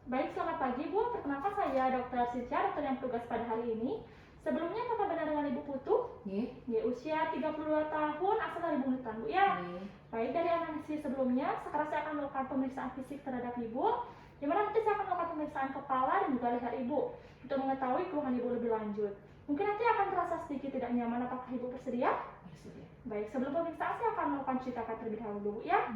Baik, selamat pagi Bu. Perkenalkan saya Dr. Sisya, dokter yang bertugas pada hari ini. Sebelumnya apakah benar dengan Ibu Putu? Usia 32 tahun, asal dari Bungutan, Bu ya? Baik, dari analisis sebelumnya, sekarang saya akan melakukan pemeriksaan fisik terhadap Ibu, di mana nanti saya akan melakukan pemeriksaan kepala dan juga leher Ibu untuk mengetahui keluhan Ibu lebih lanjut. Mungkin nanti akan terasa sedikit tidak nyaman. Apakah Ibu bersedia? Bersedia. Baik, sebelum pemeriksaan saya akan melakukan cuci tangan terlebih dahulu, Bu ya?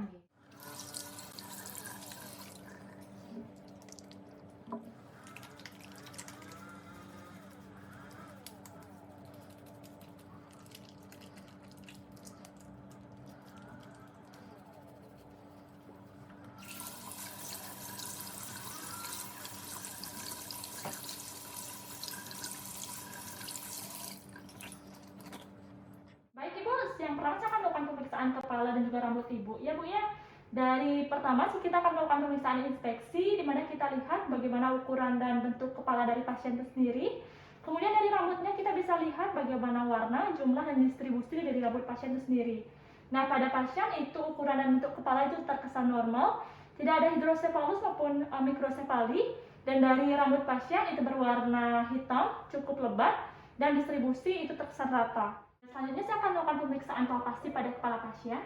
Baik Ibu, yang pertama saya akan melakukan pemeriksaan kepala dan juga rambut Ibu ya Bu ya. Dari pertama kita akan melakukan pemeriksaan inspeksi, di mana kita lihat bagaimana ukuran dan bentuk kepala dari pasien itu sendiri. Kemudian dari rambutnya kita bisa lihat bagaimana warna, jumlah, dan distribusi dari rambut pasien itu sendiri. Nah, pada pasien itu ukuran dan bentuk kepala itu terkesan normal, tidak ada hidrosefalus maupun mikrosefali, dan dari rambut pasien itu berwarna hitam, cukup lebat, dan distribusi itu terkesan rata. Selanjutnya saya akan melakukan pemeriksaan palpasi pada kepala pasien.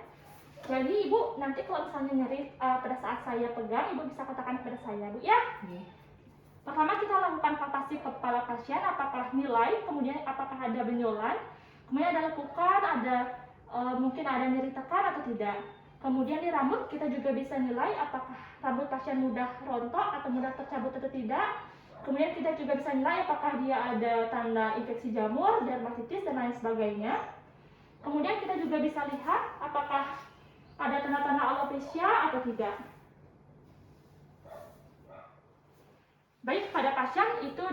Jadi Ibu nanti kalau misalnya nyeri pada saat saya pegang, Ibu bisa katakan kepada saya, Bu ya. Pertama kita lakukan palpasi kepala pasien, apakah nilai, kemudian apakah ada benjolan, kemudian ada lekukan, ada mungkin ada nyeri tekan atau tidak. Kemudian di rambut kita juga bisa nilai apakah rambut pasien mudah rontok atau mudah tercabut atau tidak. Kemudian kita juga bisa nilai apakah dia ada tanda infeksi jamur, dermatitis, dan lain sebagainya. Kemudian kita juga bisa lihat apakah ada tanda-tanda alopecia atau tidak. Baik, pada pasien itu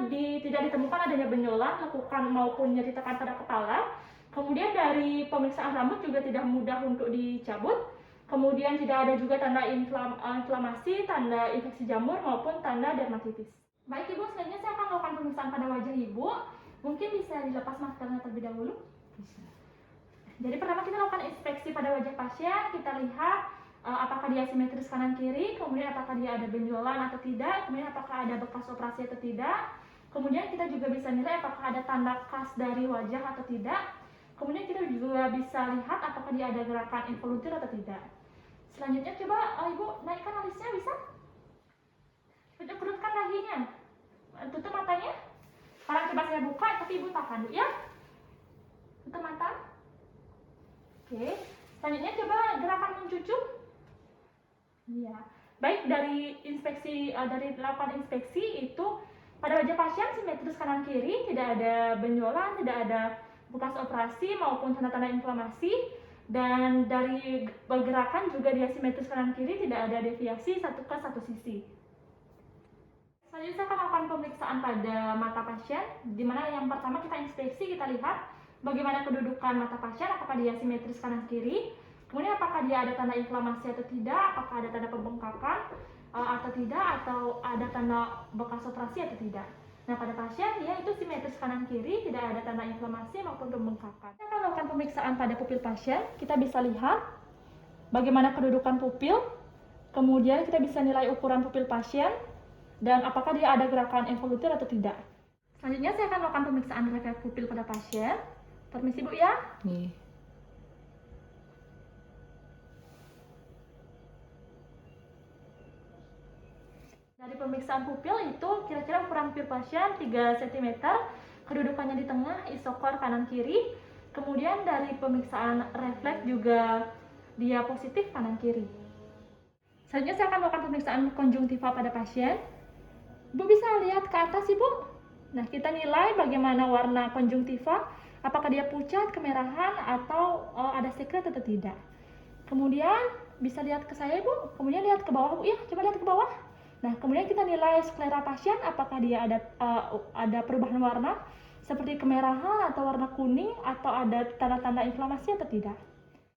tidak ditemukan adanya benjolan, lekukan maupun nyeri tekan pada kepala. Kemudian dari pemeriksaan rambut juga tidak mudah untuk dicabut. Kemudian tidak ada juga tanda inflamasi, tanda infeksi jamur maupun tanda dermatitis. Baik Ibu, selanjutnya saya akan melakukan pemeriksaan pada wajah Ibu. Mungkin bisa dilepas maskernya terlebih dahulu. Bisa. Jadi pertama kita lakukan inspeksi pada wajah pasien, kita lihat apakah dia simetris kanan kiri, kemudian apakah dia ada benjolan atau tidak, kemudian apakah ada bekas operasi atau tidak. Kemudian kita juga bisa nilai apakah ada tanda khas dari wajah atau tidak. Kemudian kita juga bisa lihat apakah dia ada gerakan involuntir atau tidak. Selanjutnya coba Ibu naikkan alisnya, bisa? Kerutkan dahinya, tutup matanya. Sekarang coba saya buka, tapi Ibu tahan dulu ya. Tutup mata. Oke, selanjutnya coba gerakan mencucuk. Iya. Baik, dari melakukan inspeksi itu pada wajah pasien simetris kanan kiri, tidak ada benjolan, tidak ada bekas operasi maupun tanda-tanda inflamasi, dan dari pergerakan juga dia simetris kanan kiri, tidak ada deviasi satu ke satu sisi. Selanjutnya saya akan melakukan pemeriksaan pada mata pasien, di mana yang pertama kita inspeksi, kita lihat bagaimana kedudukan mata pasien, apakah dia simetris kanan kiri, kemudian apakah dia ada tanda inflamasi atau tidak, apakah ada tanda pembengkakan atau tidak, atau ada tanda bekas operasi atau tidak. Nah, pada pasien dia itu simetris kanan kiri, tidak ada tanda inflamasi maupun pembengkakan. Kita akan melakukan pemeriksaan pada pupil pasien, kita bisa lihat bagaimana kedudukan pupil, kemudian kita bisa nilai ukuran pupil pasien, dan apakah dia ada gerakan involuntir atau tidak. Selanjutnya saya akan melakukan pemeriksaan refleks pupil pada pasien. Permisi Bu ya. Dari pemeriksaan pupil itu kira-kira ukuran pupil pasien 3 cm, kedudukannya di tengah, isokor kanan kiri. Kemudian dari pemeriksaan refleks juga dia positif kanan kiri. Selanjutnya saya akan melakukan pemeriksaan konjungtiva pada pasien. Bu bisa lihat ke atas Ibu. Nah, kita nilai bagaimana warna konjungtiva, apakah dia pucat, kemerahan, atau ada sekret atau tidak. Kemudian bisa lihat ke saya Ibu, kemudian lihat ke bawah Bu ya, coba lihat ke bawah. Nah, kemudian kita nilai sklera pasien, apakah dia ada perubahan warna seperti kemerahan atau warna kuning, atau ada tanda-tanda inflamasi atau tidak.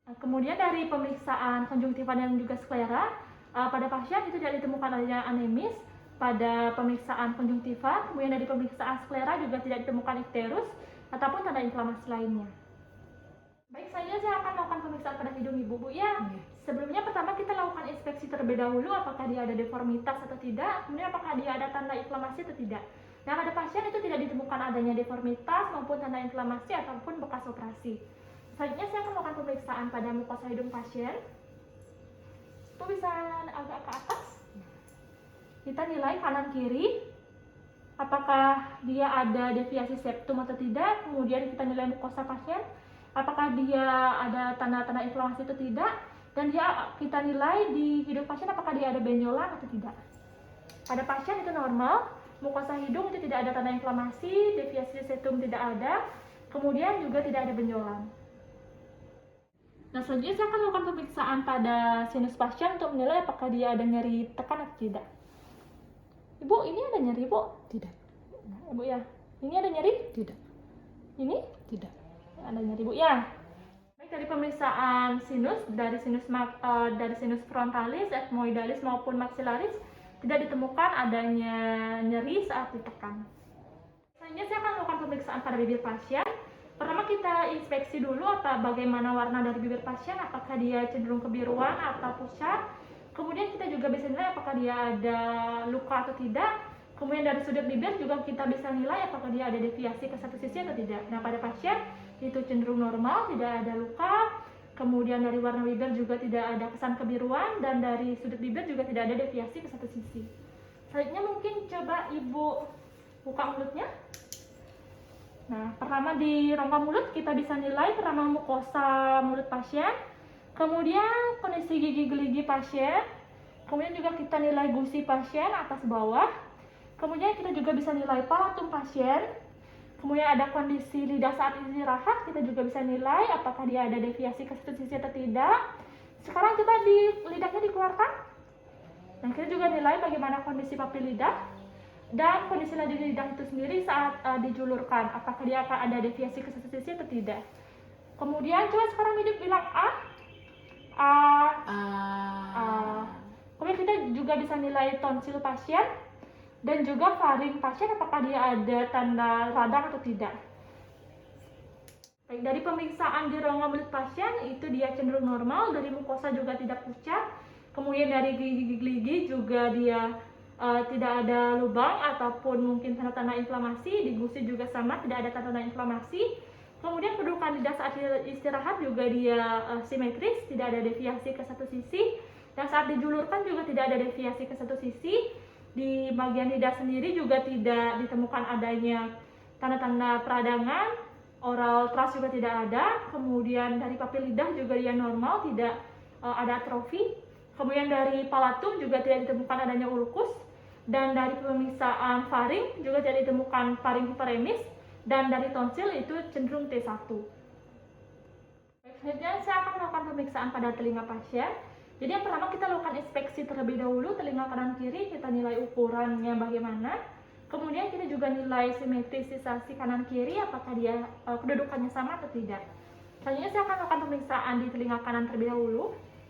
Nah, kemudian dari pemeriksaan konjungtiva dan juga sklera pada pasien itu tidak ditemukan adanya anemis. Pada pemeriksaan konjungtiva, kemudian dari pemeriksaan sklera juga tidak ditemukan ikterus ataupun tanda inflamasi lainnya. Baik, selanjutnya saya akan melakukan pemeriksaan pada hidung Ibu, Bu ya. Sebelumnya pertama kita lakukan inspeksi terlebih dahulu apakah dia ada deformitas atau tidak, kemudian apakah dia ada tanda inflamasi atau tidak. Nah, pada pasien itu tidak ditemukan adanya deformitas maupun tanda inflamasi ataupun bekas operasi. Selanjutnya saya akan melakukan pemeriksaan pada mukosa hidung pasien. Itu bisa agak ke atas. Kita nilai kanan kiri, apakah dia ada deviasi septum atau tidak. Kemudian kita nilai mukosa pasien, apakah dia ada tanda-tanda inflamasi atau tidak. Dan kita nilai di hidung pasien apakah dia ada benjolan atau tidak. Pada pasien itu normal, mukosa hidung itu tidak ada tanda inflamasi, deviasi septum tidak ada, kemudian juga tidak ada benjolan. Nah, selanjutnya saya akan melakukan pemeriksaan pada sinus pasien untuk menilai apakah dia ada nyeri tekan atau tidak. Ibu, ini ada nyeri, Bu? Tidak. Nah, Ibu ya. Ini ada nyeri? Tidak. Ini? Tidak. Ada nyeri, Bu ya. Baik, dari pemeriksaan sinus, dari sinus frontalis, ethmoidalis maupun maxillaris tidak ditemukan adanya nyeri saat ditekan. Selanjutnya saya akan melakukan pemeriksaan pada bibir pasien. Pertama kita inspeksi dulu bagaimana warna dari bibir pasien, apakah dia cenderung kebiruan atau pucat. Kemudian kita juga bisa nilai apakah dia ada luka atau tidak. Kemudian dari sudut bibir juga kita bisa nilai apakah dia ada deviasi ke satu sisi atau tidak. Nah, pada pasien itu cenderung normal, tidak ada luka. Kemudian dari warna bibir juga tidak ada kesan kebiruan, dan dari sudut bibir juga tidak ada deviasi ke satu sisi. Selanjutnya mungkin coba Ibu buka mulutnya. Nah, pertama di rongga mulut kita bisa nilai pertama mukosa mulut pasien, kemudian kondisi gigi geligi pasien, kemudian juga kita nilai gusi pasien atas bawah, kemudian kita juga bisa nilai palatum pasien, kemudian ada kondisi lidah saat istirahat, kita juga bisa nilai apakah dia ada deviasi ke satu sisi atau tidak. Sekarang coba lidahnya dikeluarkan. Nah, kita juga nilai bagaimana kondisi papil lidah dan kondisi lidah itu sendiri saat dijulurkan, apakah dia akan ada deviasi ke satu sisi atau tidak. Kemudian coba sekarang hidup bilang A. Kemudian kita juga bisa nilai tonsil pasien dan juga faring pasien, apakah dia ada tanda radang atau tidak. Baik, dari pemeriksaan di rongga mulut pasien itu dia cenderung normal, dari mukosa juga tidak pucat, kemudian dari gigi-gigi juga dia tidak ada lubang ataupun mungkin tanda-tanda inflamasi, di gusi juga sama, tidak ada tanda-tanda inflamasi. Kemudian kedudukan lidah saat istirahat juga dia simetris, tidak ada deviasi ke satu sisi, dan saat dijulurkan juga tidak ada deviasi ke satu sisi. Di bagian lidah sendiri juga tidak ditemukan adanya tanda-tanda peradangan, oral thrush juga tidak ada. Kemudian dari papil lidah juga dia normal, tidak ada atrofi. Kemudian dari palatum juga tidak ditemukan adanya ulkus, dan dari pemeriksaan faring juga tidak ditemukan faring hiperemis, dan dari tonsil itu cenderung T1. Selanjutnya saya akan melakukan pemeriksaan pada telinga pasien. Jadi yang pertama kita lakukan inspeksi terlebih dahulu telinga kanan kiri, kita nilai ukurannya bagaimana. Kemudian kita juga nilai simetrisasi kanan kiri, apakah dia kedudukannya sama atau tidak. Selanjutnya saya akan melakukan pemeriksaan di telinga kanan terlebih dahulu.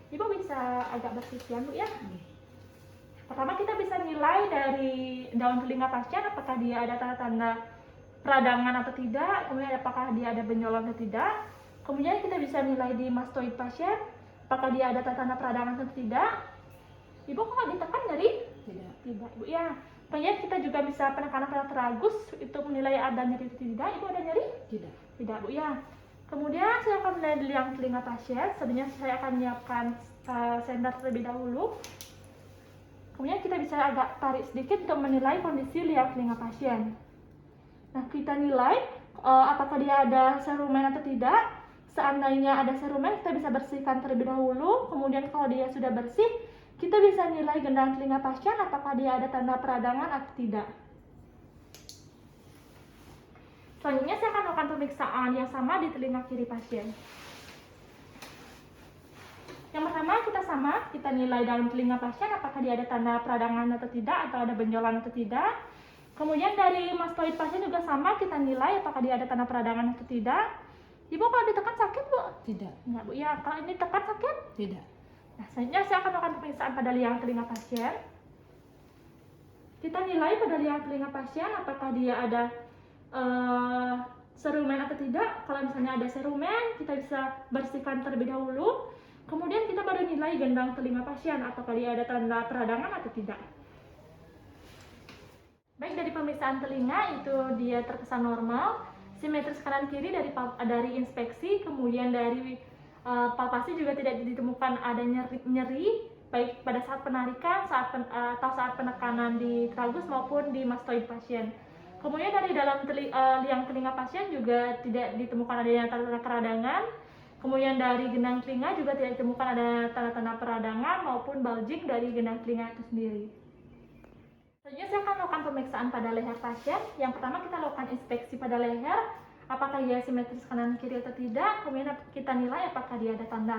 Ibu bisa agak bersisian, Bu ya. Pertama kita bisa nilai dari daun telinga pasien apakah dia ada tanda-tanda peradangan atau tidak, kemudian apakah dia ada benjolan atau tidak. Kemudian kita bisa nilai di mastoid pasien apakah dia ada tanda-tanda peradangan atau tidak. Ibu kalau ditekan nyeri? Tidak, Bu ya. Kemudian kita juga bisa penekanan pada tragus itu menilai ada nyeri atau tidak. Ibu ada nyeri? Tidak. Tidak, Bu ya. Kemudian saya akan menilai liang telinga pasien. Sebenarnya saya akan menyiapkan senter terlebih dahulu. Kemudian kita bisa agak tarik sedikit untuk menilai kondisi liang telinga pasien. Nah, kita nilai apakah dia ada serumen atau tidak. Seandainya ada serumen, kita bisa bersihkan terlebih dahulu. Kemudian kalau dia sudah bersih, kita bisa nilai gendang telinga pasien apakah dia ada tanda peradangan atau tidak. Selanjutnya saya akan melakukan pemeriksaan yang sama di telinga kiri pasien. Yang pertama kita nilai dalam telinga pasien apakah dia ada tanda peradangan atau tidak, atau ada benjolan atau tidak. Kemudian dari mastoid pasien juga sama, kita nilai apakah dia ada tanda peradangan atau tidak. Ibu kalau ditekan sakit, Bu? Tidak. Enggak, Bu ya. Kalau ini tekan sakit? Tidak. Nah, selanjutnya saya akan melakukan pemeriksaan pada liang telinga pasien. Kita nilai pada liang telinga pasien apakah dia ada serumen atau tidak. Kalau misalnya ada serumen, kita bisa bersihkan terlebih dahulu. Kemudian kita baru nilai gendang telinga pasien, apakah dia ada tanda peradangan atau tidak. Baik, dari pemeriksaan telinga itu dia terkesan normal, simetris kanan kiri dari inspeksi, kemudian dari palpasi juga tidak ditemukan ada nyeri baik pada saat penarikan atau saat penekanan di tragus maupun di mastoid pasien. Kemudian dari dalam liang telinga pasien juga tidak ditemukan adanya tanda-tanda peradangan. Kemudian dari gendang telinga juga tidak ditemukan ada tanda-tanda peradangan maupun bulging dari gendang telinga itu sendiri. Selanjutnya saya akan melakukan pemeriksaan pada leher pasien. Yang pertama kita lakukan inspeksi pada leher, apakah dia simetris kanan kiri atau tidak. Kemudian kita nilai apakah dia ada tanda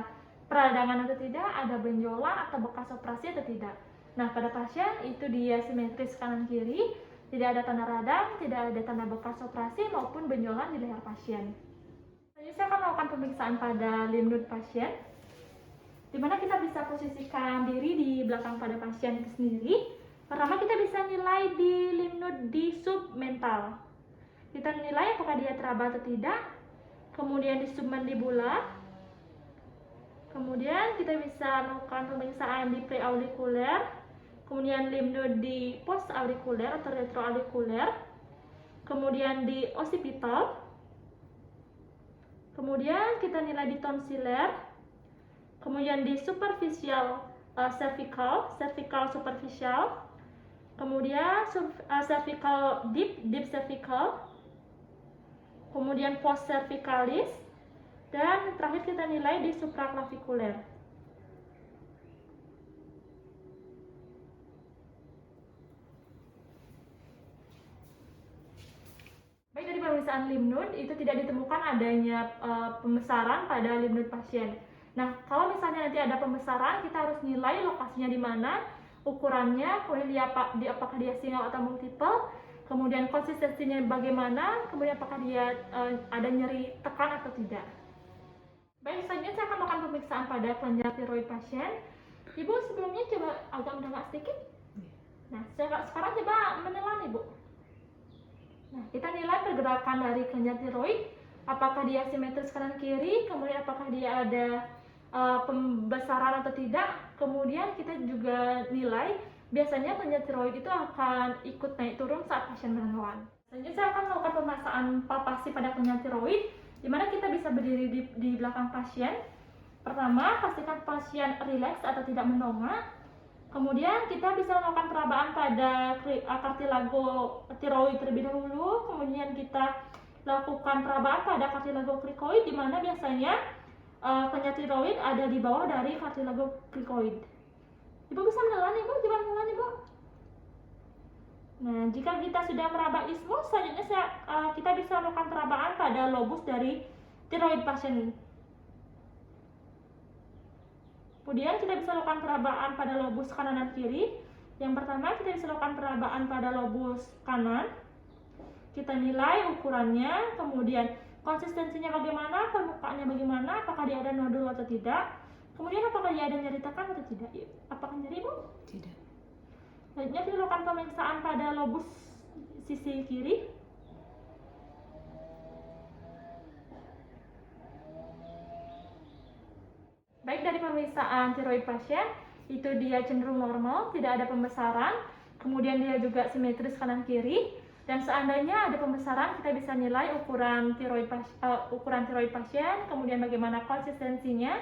peradangan atau tidak, ada benjolan atau bekas operasi atau tidak. Nah, pada pasien itu dia simetris kanan kiri, tidak ada tanda radang, tidak ada tanda bekas operasi maupun benjolan di leher pasien. Selanjutnya saya akan melakukan pemeriksaan pada lymph node pasien, di mana kita bisa posisikan diri di belakang pada pasien itu sendiri. Pertama kita bisa nilai di lymph node di submental. Kita nilai apakah dia teraba atau tidak. Kemudian di submandibular. Kemudian kita bisa melakukan pemeriksaan di preaurikuler. Kemudian lymph node di postaurikuler atau retroaurikuler. Kemudian di occipital. Kemudian kita nilai di tonsiler. Kemudian di superficial cervical superficial. Kemudian cervical deep cervical. Kemudian post cervicalis. Dan terakhir kita nilai di supraclavikuler. Baik, dari pemeriksaan lymph node itu tidak ditemukan adanya pembesaran pada lymph node pasien. Nah, kalau misalnya nanti ada pembesaran, kita harus nilai lokasinya di mana, ukurannya, kemudian apakah dia single atau multiple, kemudian konsistensinya bagaimana, kemudian apakah dia ada nyeri tekan atau tidak. Baik, selanjutnya saya akan melakukan pemeriksaan pada kelenjar tiroid pasien. Ibu sebelumnya coba agak mendekat sedikit. Nah, sekarang coba menelan Ibu. Nah, kita nilai pergerakan dari kelenjar tiroid, apakah dia simetris kanan kiri, kemudian apakah dia ada pembesaran atau tidak. Kemudian kita juga nilai biasanya kelenjar tiroid itu akan ikut naik turun saat pasien menelan. Selanjutnya saya akan melakukan pemeriksaan palpasi pada kelenjar tiroid, di mana kita bisa berdiri di belakang pasien. Pertama, pastikan pasien rileks atau tidak mendongak. Kemudian kita bisa melakukan perabaan pada kartilago tiroid terlebih dahulu. Kemudian kita lakukan perabaan pada kartilago krikoid, di mana biasanya kelenjar tiroid ada di bawah dari kartilago krikoid. Ibu bisa menelan Ibu, coba menelan Ibu. Nah, jika kita sudah meraba ismus, selanjutnya kita bisa melakukan perabaan pada lobus dari tiroid pasien. Kemudian kita bisa lakukan perabaan pada lobus kanan dan kiri. Yang pertama kita bisa lakukan perabaan pada lobus kanan. Kita nilai ukurannya, kemudian konsistensinya bagaimana, permukaannya bagaimana, apakah dia ada nodul atau tidak. Kemudian apakah dia ada nyeri tekan atau tidak. Apakah nyeri Bu? Tidak. Selanjutnya kita lakukan pemeriksaan pada lobus sisi kiri. Baik, dari pemeriksaan tiroid pasien, itu dia cenderung normal, tidak ada pembesaran, kemudian dia juga simetris kanan kiri, dan seandainya ada pembesaran, kita bisa nilai ukuran tiroid pasien, kemudian bagaimana konsistensinya,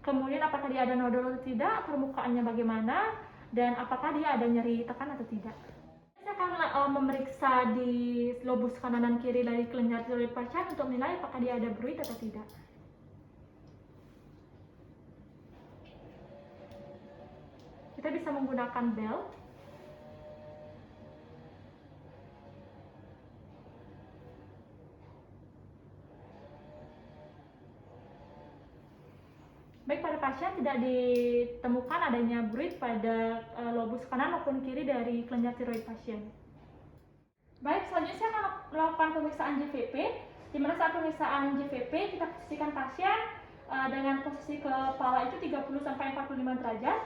kemudian apakah dia ada nodul atau tidak, permukaannya bagaimana, dan apakah dia ada nyeri tekan atau tidak. Saya akan memeriksa di lobus kanan dan kiri dari kelenjar tiroid pasien untuk menilai apakah dia ada bruit atau tidak. Kita bisa menggunakan bel. Baik, pada pasien tidak ditemukan adanya bruit pada lobus kanan maupun kiri dari kelenjar tiroid pasien. Baik, selanjutnya saya akan melakukan pemeriksaan JVP, di mana saat pemeriksaan JVP kita posisikan pasien dengan posisi kepala itu 30-45 derajat.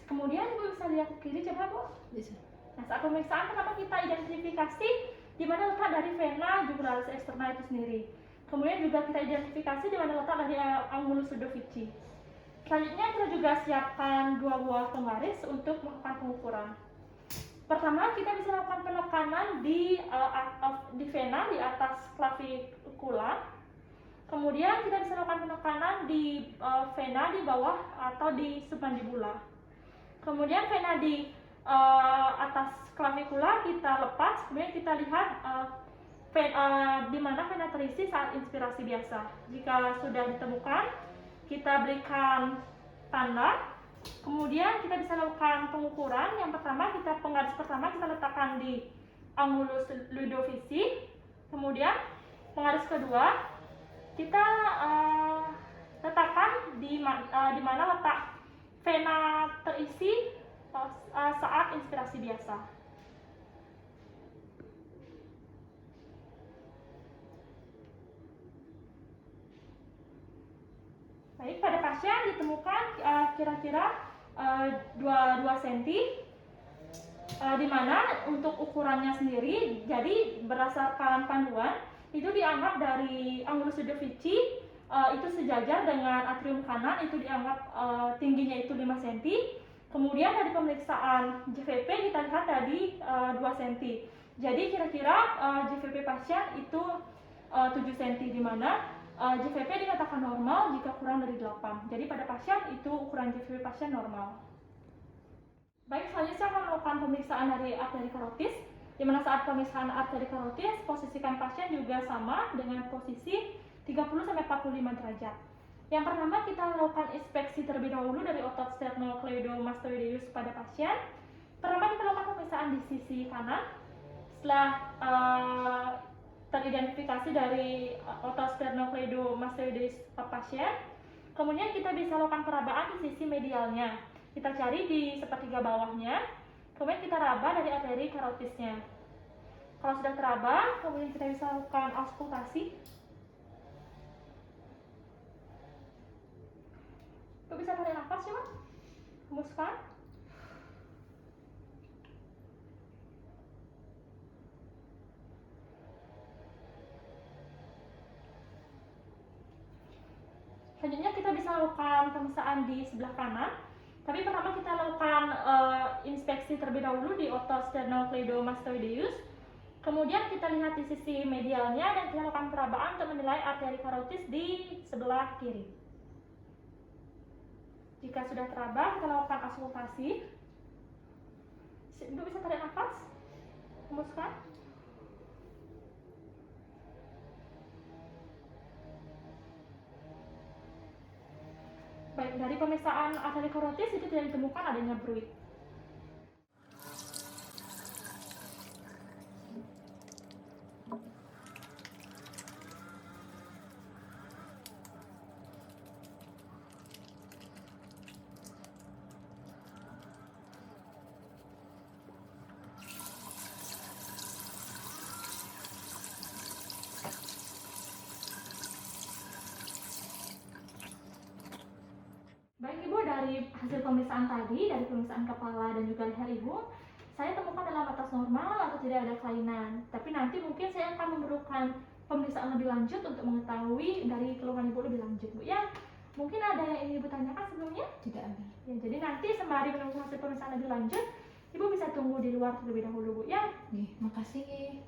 Kemudian Ibu bisa lihat ke kiri, coba Bu. Bisa. Nah, saat pemeriksaan pertama kita identifikasi di mana letak dari vena jugularis externa itu sendiri. Kemudian juga kita identifikasi di mana letak dari angulus sudovici. Selanjutnya kita juga siapkan 2 buah penggaris untuk melakukan pengukuran. Pertama, kita bisa lakukan penekanan di vena di atas clavicular. Kemudian kita bisa lakukan penekanan di vena di bawah atau di submandibular. Kemudian vena di atas clavicular kita lepas, kemudian kita lihat di mana vena terisi saat inspirasi biasa. Jika sudah ditemukan, kita berikan tanda. Kemudian kita bisa lakukan pengukuran. Yang pertama, penggaris pertama kita letakkan di angulus Ludovici. Kemudian penggaris kedua kita letakkan di mana letak vena terisi saat inspirasi biasa. Baik, pada pasien ditemukan kira-kira 2 cm, di mana untuk ukurannya sendiri, jadi berdasarkan panduan itu dianggap dari angulus Ludovici itu sejajar dengan atrium kanan, itu dianggap tingginya itu 5 cm. Kemudian dari pemeriksaan JVP kita lihat tadi 2 cm. Jadi kira-kira JVP pasien itu 7 cm, di mana JVP dikatakan normal jika kurang dari 8. Jadi pada pasien itu ukuran JVP pasien normal. Baik, selanjutnya saya akan melakukan pemeriksaan dari arteri karotis, di mana saat pemeriksaan arteri karotis posisikan pasien juga sama dengan posisi 30-45 derajat. Yang pertama, kita lakukan inspeksi terlebih dahulu dari otot sternocleidomastoideus pada pasien. Pertama, kita lakukan pemeriksaan di sisi kanan. Setelah teridentifikasi dari otot sternocleidomastoideus pasien, kemudian kita bisa lakukan perabaan di sisi medialnya. Kita cari di sepertiga bawahnya, kemudian kita raba dari arteri karotisnya. Kalau sudah teraba, kemudian kita bisa lakukan auskultasi. Ibu bisa tarik nafas ya, Mas? Hembuskan. Selanjutnya kita bisa lakukan pemeriksaan di sebelah kanan. Tapi pertama kita lakukan inspeksi terlebih dahulu di otot sternocleidomastoideus. Kemudian kita lihat di sisi medialnya dan kita lakukan perabaan untuk menilai arteri karotis di sebelah kiri. Jika sudah teraba, kita lakukan auskultasi. Ibu bisa tarik nafas, hembuskan. Baik, dari pemeriksaan arteri karotis itu tidak ditemukan adanya bruit. Baik Ibu, dari hasil pemeriksaan tadi, dari pemeriksaan kepala dan juga leher Ibu, saya temukan dalam batas normal atau tidak ada kelainan. Tapi nanti mungkin saya akan memerlukan pemeriksaan lebih lanjut untuk mengetahui dari keluhan Ibu lebih lanjut, Bu ya. Mungkin ada yang ingin Ibu tanyakan sebelumnya? Tidak ada. Ya, jadi nanti sembari menunggu hasil pemeriksaan lebih lanjut, Ibu bisa tunggu di luar terlebih dahulu, Bu ya. Nih, makasih.